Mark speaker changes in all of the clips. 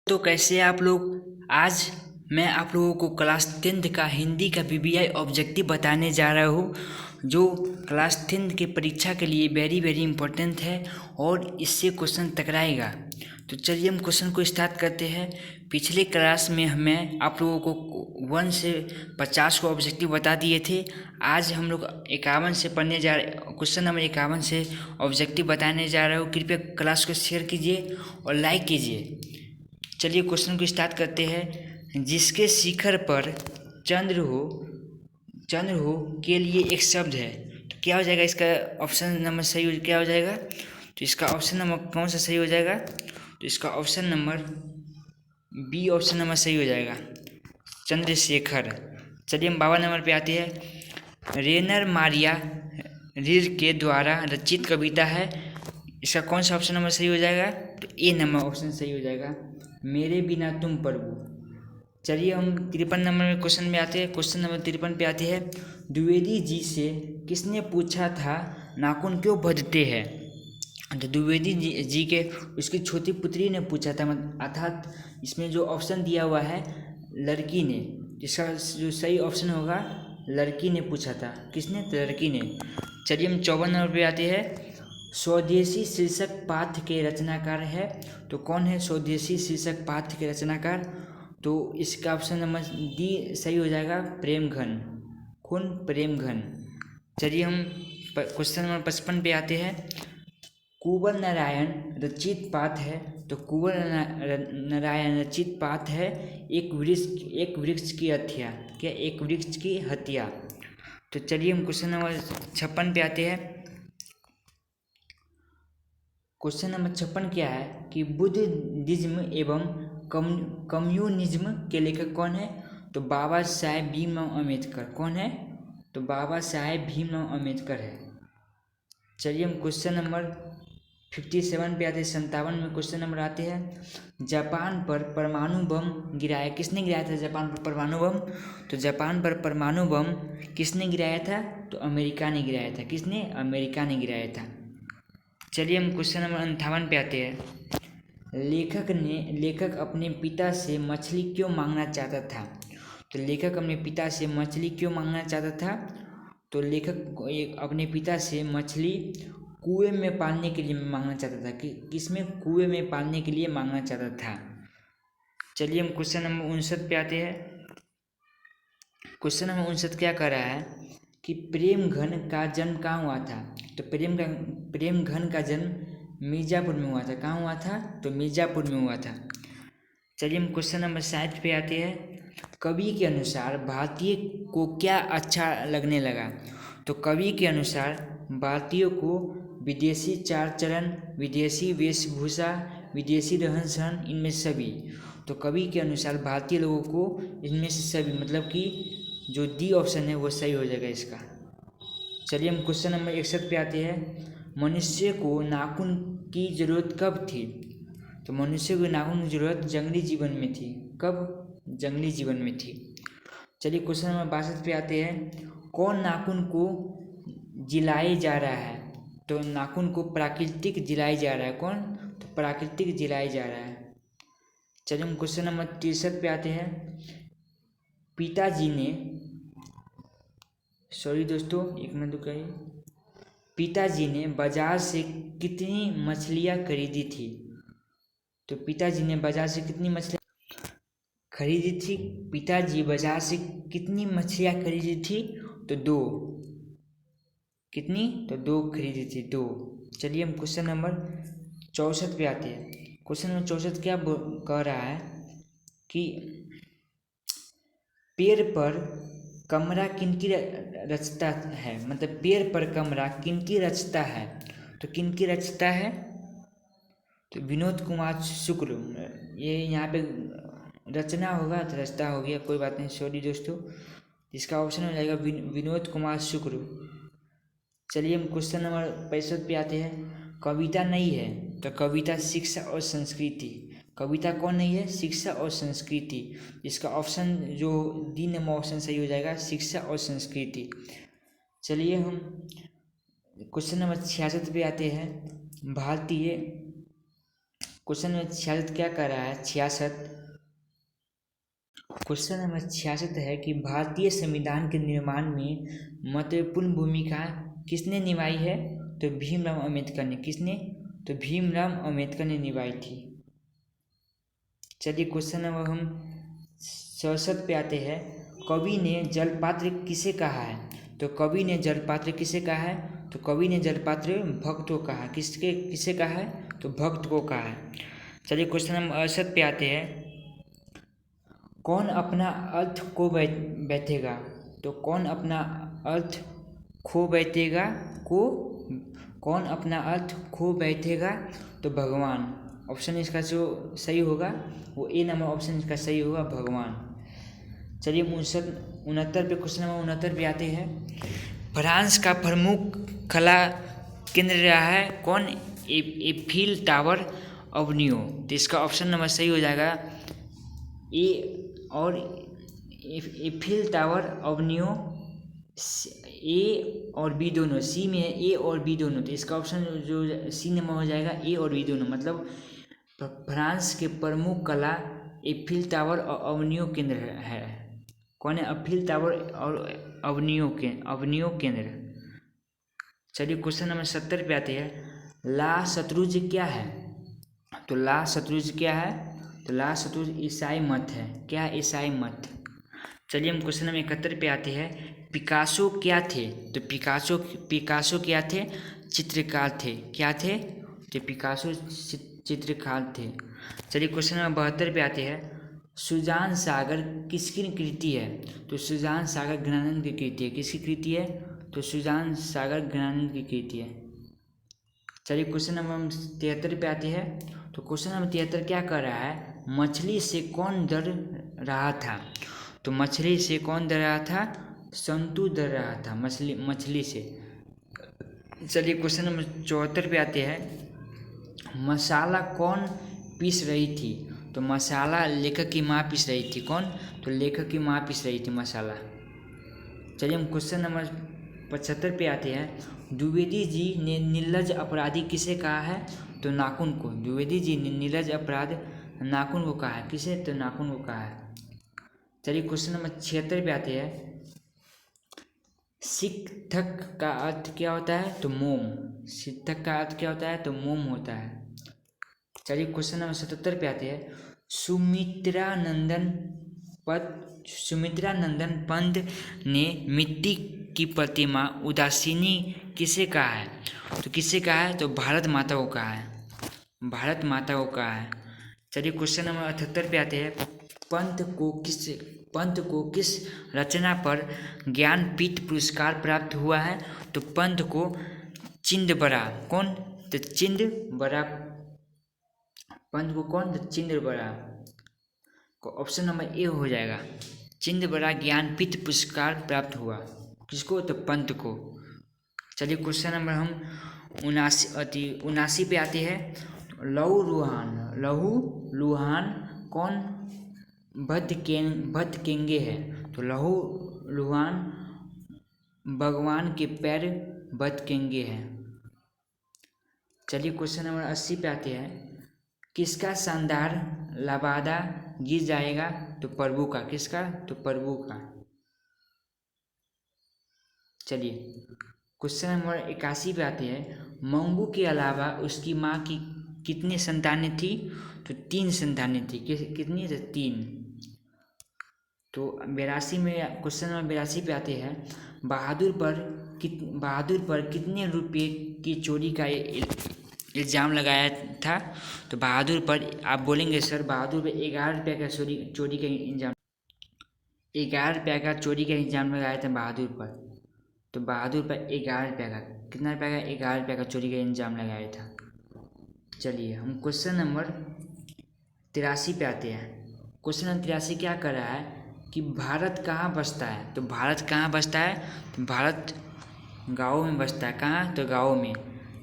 Speaker 1: तो कैसे आप लोग। आज मैं आप लोगों को क्लास 10th का हिंदी का पीबीआई ऑब्जेक्टिव बताने जा रहा हूँ, जो क्लास 10th के परीक्षा के लिए वेरी वेरी इंपॉर्टेंट है और इससे क्वेश्चन टकराएगा। तो चलिए हम क्वेश्चन को स्टार्ट करते हैं। पिछले क्लास में हमें आप लोगों को 1 से 50 को ऑब्जेक्टिव बता दिए थे। आज हम लोग 51 से पढ़ने जा रहे, क्वेश्चन नंबर 51 से ऑब्जेक्टिव बताने जा रहा हूँ। कृपया क्लास को शेयर कीजिए और लाइक कीजिए। चलिए क्वेश्चन को स्टार्ट करते हैं। जिसके शिखर पर चंद्र हो के लिए एक शब्द है, तो क्या हो जाएगा? इसका ऑप्शन नंबर सही क्या हो जाएगा? तो इसका ऑप्शन नंबर कौन सा सही हो जाएगा? तो इसका option number B option number सही हो जाएगा, चंद्रशेखर। चलिए हम 52 नंबर पे आते हैं। रेनर मारिया रीर के द्वारा रचित कविता है, इसका कौन सा ऑप्शन नंबर सही हो जाएगा? तो ए नंबर ऑप्शन सही हो जाएगा, मेरे बिना तुम प्रभु। चलिए हम 53 नंबर में क्वेश्चन में आते हैं। क्वेश्चन नंबर 53 पे आते हैं। द्विवेदी जी से किसने पूछा था नाखून क्यों बढ़ते हैं? तो द्विवेदी जी के उसकी छोटी पुत्री ने पूछा था, अर्थात इसमें जो ऑप्शन दिया हुआ है लड़की ने, इसका जो सही ऑप्शन होगा लड़की ने पूछा था। किसने? तो लड़की ने। चलिए हम 54 नंबर पे आते हैं। स्वदेशी शीर्षक पाठ्य के रचनाकार है, तो कौन है स्वदेशी शीर्षक पाठ्य के रचनाकार? तो इसका ऑप्शन नंबर डी सही हो जाएगा, प्रेमघन। कौन? प्रेमघन। चलिए हम क्वेश्चन नंबर 55 पे आते हैं। कुंवर नारायण रचित पाठ है, तो कुंवर नारायण रचित पाठ है एक वृक्ष की हत्या। क्या? एक वृक्ष की हत्या। तो चलिए हम क्वेश्चन नंबर 56 पे आते हैं। क्वेश्चन नंबर 56 क्या है कि बुद्धिज्म एवं कम्युनिज्म के लेखक कौन है? तो बाबा साहेब भीमराव अम्बेडकर। कौन है? तो बाबा साहेब भीमराव अम्बेडकर है। चलिए हम क्वेश्चन नंबर 57 पे आते हैं। 57 में क्वेश्चन नंबर आते हैं। जापान पर परमाणु बम गिराया, किसने गिराया था जापान पर परमाणु बम? तो जापान पर परमाणु बम किसने गिराया था? तो अमेरिका ने गिराया था। किसने? अमेरिका ने गिराया था। चलिए हम क्वेश्चन नंबर 58 पे आते हैं। लेखक अपने पिता से मछली क्यों मांगना चाहता था? तो लेखक अपने पिता से मछली क्यों मांगना चाहता था? तो लेखक अपने पिता से मछली कुएं में पालने के लिए मांगना चाहता था। किसमें? कुएं में पालने के लिए मांगना चाहता था। चलिए हम क्वेश्चन नंबर 59 पे आते हैं। क्वेश्चन नंबर 59 क्या कर रहा है कि प्रेमघन का जन्म कहाँ हुआ था? तो प्रेमघन का जन्म मिर्ज़ापुर में हुआ था। कहाँ हुआ था? तो मिर्ज़ापुर में हुआ था। चलिए हम क्वेश्चन नंबर 60 पे आते हैं। कवि के अनुसार भारतीय को क्या अच्छा लगने लगा? तो कवि के अनुसार भारतीयों को विदेशी चाल चलन, विदेशी वेशभूषा, विदेशी रहन सहन, इनमें सभी। तो कवि के अनुसार भारतीय लोगों को इनमें से सभी, मतलब कि जो डी ऑप्शन है वो सही हो जाएगा इसका। चलिए हम क्वेश्चन नंबर 61 पे आते हैं। मनुष्य को नाखून की जरूरत कब थी? तो मनुष्य को नाखून की जरूरत जंगली जीवन में थी। कब? जंगली जीवन में थी। चलिए क्वेश्चन नंबर 62 पे आते हैं। कौन नाखून को जिलाए जा रहा है? तो नाखून को प्राकृतिक जिलाया जा रहा है। कौन? तो प्राकृतिक जिलाया जा रहा है। चलिए हम क्वेश्चन नंबर 63 पे आते हैं। पिताजी ने, सॉरी दोस्तों एक मिनट रुकिए। पिताजी ने बाजार से कितनी मछलियाँ खरीदी थी? तो पिताजी ने बाजार से कितनी मछलियाँ खरीदी थी? पिताजी बाजार से कितनी मछलियाँ खरीदी थी? तो 2। कितनी? तो 2 खरीदी थी, 2। चलिए हम क्वेश्चन नंबर 64 पे आते हैं। क्वेश्चन नंबर 64 क्या कह रहा है कि पेड़ पर कमरा किनकी रचता है? मतलब पेड़ पर कमरा किनकी रचता है? तो किनकी रचता है? तो विनोद कुमार शुक्ल। ये यहाँ पे रचना होगा तो रचता हो गया, कोई बात नहीं, सॉरी दोस्तों। इसका ऑप्शन हो जाएगा विनोद कुमार शुक्ल। चलिए हम क्वेश्चन नंबर 65 पे आते हैं। कविता नहीं है, तो कविता शिक्षा और संस्कृति। कविता कौन नहीं है? शिक्षा और संस्कृति। इसका ऑप्शन जो डी नंबर ऑप्शन सही हो जाएगा, शिक्षा और संस्कृति। चलिए हम क्वेश्चन नंबर 66 पे आते हैं। भारतीय क्वेश्चन नंबर 66 क्या कर रहा है? 66 क्वेश्चन नंबर 66 है कि भारतीय संविधान के निर्माण में महत्वपूर्ण भूमिका किसने निभाई है? तो भीमराव अम्बेडकर ने। किसने? तो भीमराव अम्बेडकर ने निभाई थी। चलिए क्वेश्चन नंबर हम 67 पे आते हैं। कवि ने जलपात्र किसे कहा है? तो कवि ने जलपात्र किसे कहा है? तो कवि ने जलपात्र भक्त को कहा है। किसे कहा है? तो भक्त को कहा है। चलिए क्वेश्चन नंबर 68 पे आते हैं। कौन अपना अर्थ खो बैठेगा? तो कौन अपना अर्थ खो बैठेगा? कौन अपना अर्थ खो बैठेगा? तो भगवान। ऑप्शन इसका जो सही होगा वो ए नंबर ऑप्शन इसका सही होगा, भगवान। चलिए 69 पे क्वेश्चन नंबर 69 पे आते हैं। फ्रांस का प्रमुख कला केंद्र रहा है कौन? एफिल टावर अवनियो। तो इसका ऑप्शन नंबर सही हो जाएगा ए और एफिल टावर अवनियो। ए और बी दोनों, सी में है ए और बी दोनों, तो इसका ऑप्शन जो सी नंबर हो जाएगा ए और बी दोनों। मतलब फ्रांस के प्रमुख कला एफिल टावर और अवनियो केंद्र है। कौन है? एफिल टावर और अवनियो केंद्र। चलिए क्वेश्चन नंबर 70 पे आते हैं। ला शत्रुज क्या है? तो ला शत्रुज क्या है? तो ला शत्रुज ईसाई मत है। क्या है? ईसाई मत। चलिए हम क्वेश्चन नंबर 71 पे आते हैं। पिकासो क्या थे? तो पिकासो क्या थे? चित्रकार थे। क्या थे? तो पिकासो चित्रकार थे। चलिए क्वेश्चन नंबर 72 पे आते हैं। सुजान सागर किसकी कृति है? तो सुजान सागर ज्ञानानंद की कृति है। किसकी कृति है? तो सुजान सागर ज्ञानानंद की कृति है। चलिए क्वेश्चन नंबर 73 पे आते हैं। तो क्वेश्चन नंबर 73 क्या कर रहा है? मछली से कौन डर रहा था? तो मछली से कौन डर रहा था? संतु डर रहा था मछली से। चलिए क्वेश्चन नंबर 74 पे आते हैं। मसाला कौन पीस रही थी? तो मसाला लेखक की माँ पीस रही थी। कौन? तो लेखक की माँ पीस रही थी मसाला। चलिए हम क्वेश्चन नंबर 75 पे आते हैं। द्विवेदी जी ने निर्लज अपराधी किसे कहा है? तो नाखून को। द्विवेदी जी ने निर्लज अपराध नाखून को कहा है। किसे? तो नाखून को कहा है। चलिए क्वेश्चन नंबर 76 पे आते हैं। शिक्षक का अर्थ क्या होता है? तो मोम। शिक्षक का अर्थ क्या होता है? तो मोम होता है। चलिए क्वेश्चन नंबर 77 पे आते हैं। सुमित्रा नंदन पंत ने मिट्टी की प्रतिमा उदासीनी किसे कहा है? तो किसे कहा है? तो भारत माता को कहा है। भारत माता को कहा है। चलिए क्वेश्चन नंबर 78 पे आते हैं। पंत को किस रचना पर ज्ञानपीठ पुरस्कार प्राप्त हुआ है? तो पंत को चिंदबरा। कौन? तो चिंदबरा। पंत को कौन? तो चिंदबरा को ऑप्शन नंबर ए हो जाएगा। चिंदबरा ज्ञानपीठ पुरस्कार प्राप्त हुआ। किसको? तो पंत को। चलिए क्वेश्चन नंबर हम 79 पे आते हैं। लहू लुहान कौन भद्द केंगे है? तो लहू लुहान भगवान के पैर भद्द केंगे हैं। चलिए क्वेश्चन नंबर 80 पे आते हैं। किसका शानदार लबादा गिर जाएगा? तो प्रभु का। किसका? तो प्रभु का। चलिए क्वेश्चन नंबर 81 पे आते हैं। मंगू के अलावा उसकी माँ की कितनी संतानें थी? तो 3 संतानें थी। कितनी? तो 3। तो 82 में क्वेश्चन नंबर 82 पे आते हैं। बहादुर पर कितने रुपये की चोरी का इल्ज़ाम लगाया था? तो बहादुर पर आप बोलेंगे सर बहादुर पर 11 रुपये का चोरी का इल्ज़ाम 11 रुपये का चोरी का इल्ज़ाम लगाया था बहादुर पर। तो बहादुर पर 11 रुपये का कितना रुपये का? 11 रुपये का चोरी का इल्ज़ाम लगाया था। चलिए हम क्वेश्चन नंबर 83 पे आते हैं। क्वेश्चन नंबर 83 क्या कर रहा है कि भारत कहाँ बसता है? तो भारत कहाँ बसता है? तो भारत गाँव में बसता है। कहाँ? तो गाँव में।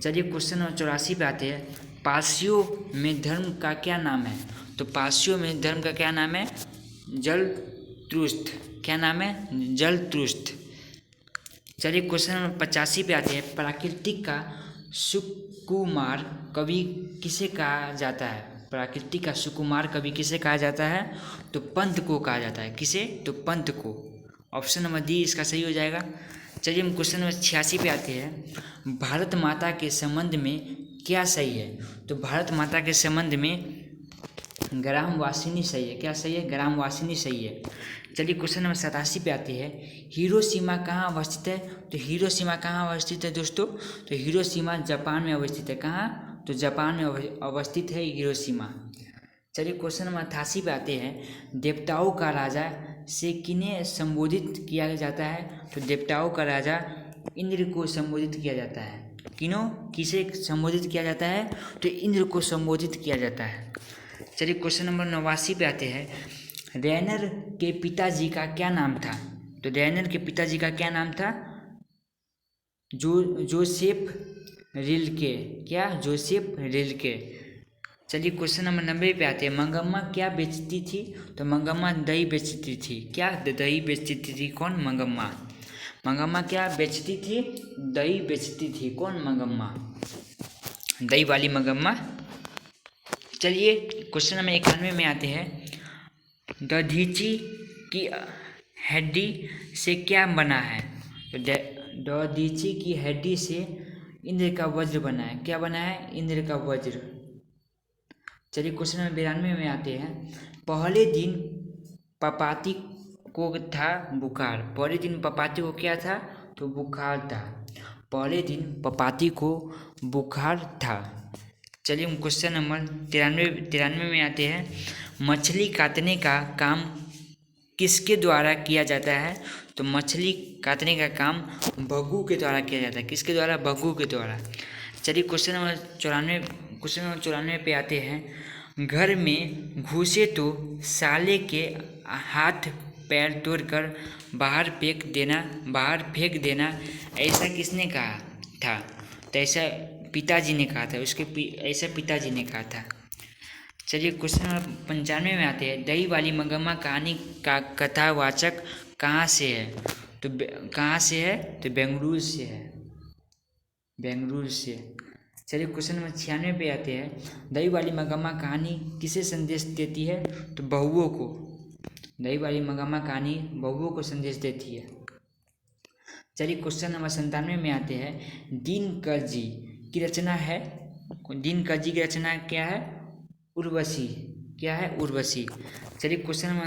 Speaker 1: चलिए क्वेश्चन नंबर 84 पे आते हैं। पारसियों में धर्म का क्या नाम है? तो पारसियों में धर्म का क्या नाम है? जलतुरुस्त। क्या नाम है? जलतुरुस्त। चलिए क्वेश्चन नंबर 85 पे आते हैं। प्राकृतिक का सुकुमार कवि किसे कहा जाता है? प्रकृति का सुकुमार कवि किसे कहा जाता है? तो पंत को कहा जाता है। किसे? तो पंत को। ऑप्शन नंबर डी इसका सही हो जाएगा। चलिए हम क्वेश्चन नंबर 86 पे आते हैं। भारत माता के संबंध में क्या सही है? तो भारत माता के संबंध में ग्रामवासिनी सही है। क्या सही है? ग्रामवासिनी सही है। चलिए क्वेश्चन नंबर 87 पे आती है। हिरोशिमा कहाँ अवस्थित है? तो हिरोशिमा कहाँ अवस्थित है दोस्तों? तो हिरोशिमा जापान में अवस्थित है। कहाँ? तो जापान में अवस्थित है हिरोशिमा। चलिए क्वेश्चन नंबर 88 पे आते हैं। देवताओं का राजा से किन्हें संबोधित किया जाता है? तो देवताओं का राजा इंद्र को संबोधित किया जाता है। किसे संबोधित किया जाता है? तो इंद्र को संबोधित किया जाता है। चलिए क्वेश्चन नंबर 89 पे आते हैं। रैनर के पिताजी का क्या नाम था? तो रैनर के पिताजी का क्या नाम था? Joseph Rilke. क्या? Joseph Rilke. चलिए क्वेश्चन नंबर 90 पे आते हैं। मंगम्मा क्या बेचती थी? तो मंगम्मा दही बेचती थी। क्या? दही बेचती थी। कौन? मंगम्मा। मंगम्मा क्या बेचती थी? दही बेचती थी। कौन? मंगम्मा। दही वाली मंगम्मा। चलिए क्वेश्चन नंबर 91 में आते हैं। दधीची की हड्डी से क्या बना है? तो दधीची की हड्डी से इंद्र का वज्र बना है। क्या बना है? इंद्र का वज्र। चलिए क्वेश्चन नंबर 92 में आते हैं। पहले दिन पपाती को था बुखार। पहले दिन पपाती को क्या था? तो बुखार था। पहले दिन पपाती को बुखार था। चलिए हम क्वेश्चन नंबर 93 में आते हैं। मछली काटने का काम किसके द्वारा किया जाता है? तो मछली काटने का काम बग्घू के द्वारा किया जाता है। किसके द्वारा? बग्घू के द्वारा। चलिए क्वेश्चन नंबर 94 पे आते हैं। घर में घुसे तो साले के हाथ पैर तोड़कर बाहर फेंक देना ऐसा किसने कहा था? तो ऐसा पिताजी ने कहा था। ऐसा पिताजी ने कहा था। चलिए क्वेश्चन नंबर 95 में आते हैं। दही वाली मंगम्मा कहानी का कथावाचक कहाँ से है? तो कहाँ से है? तो बेंगलुरु से है। बेंगलुरु से। चलिए क्वेश्चन नंबर 96 पे आते हैं। दही वाली मंगम्मा कहानी किसे संदेश देती है? तो बहुओं को। दही वाली मंगम्मा कहानी बहुओं को संदेश देती है। चलिए क्वेश्चन नंबर 97 में आते हैं। दिनकरजी की रचना है। दिनकरजी की रचना क्या है? उर्वशी। क्या है? उर्वशी। चलिए क्वेश्चन नंबर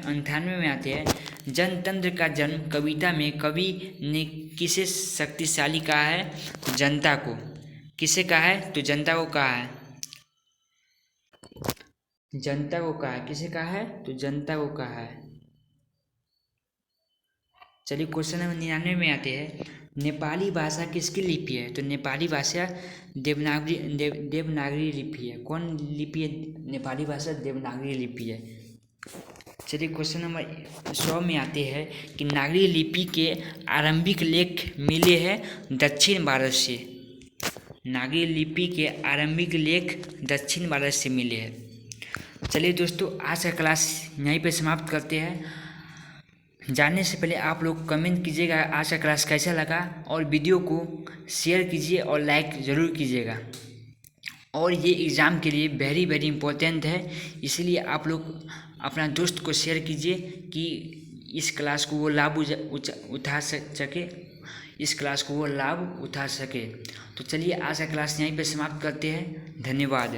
Speaker 1: 98 में आते हैं। जनतंत्र का जन्म कविता में कवि ने किसे शक्तिशाली कहा है? तो जनता को। किसे कहा है? तो जनता को कहा है। जनता को कहा है। किसे कहा है? तो जनता को कहा है। चलिए क्वेश्चन नंबर 99 में आते हैं। नेपाली भाषा किसकी लिपि है? तो नेपाली भाषा देवनागरी लिपि है। कौन लिपि है? नेपाली भाषा देवनागरी लिपि है। चलिए क्वेश्चन नंबर 100 में आते हैं कि नागरी लिपि के आरंभिक लेख मिले हैं दक्षिण भारत से। नागरी लिपि के आरंभिक लेख दक्षिण भारत से मिले हैं। चलिए दोस्तों आज का क्लास यहीं पे समाप्त करते हैं। जानने से पहले आप लोग कमेंट कीजिएगा आज का क्लास कैसा लगा, और वीडियो को शेयर कीजिए और लाइक ज़रूर कीजिएगा। और ये एग्ज़ाम के लिए वेरी वेरी इम्पोर्टेंट है, इसलिए आप लोग अपना दोस्त को शेयर कीजिए कि इस क्लास को वो लाभ उठा सके। इस क्लास को वो लाभ उठा सके। तो चलिए आज का क्लास यहीं पे समाप्त करते हैं। धन्यवाद।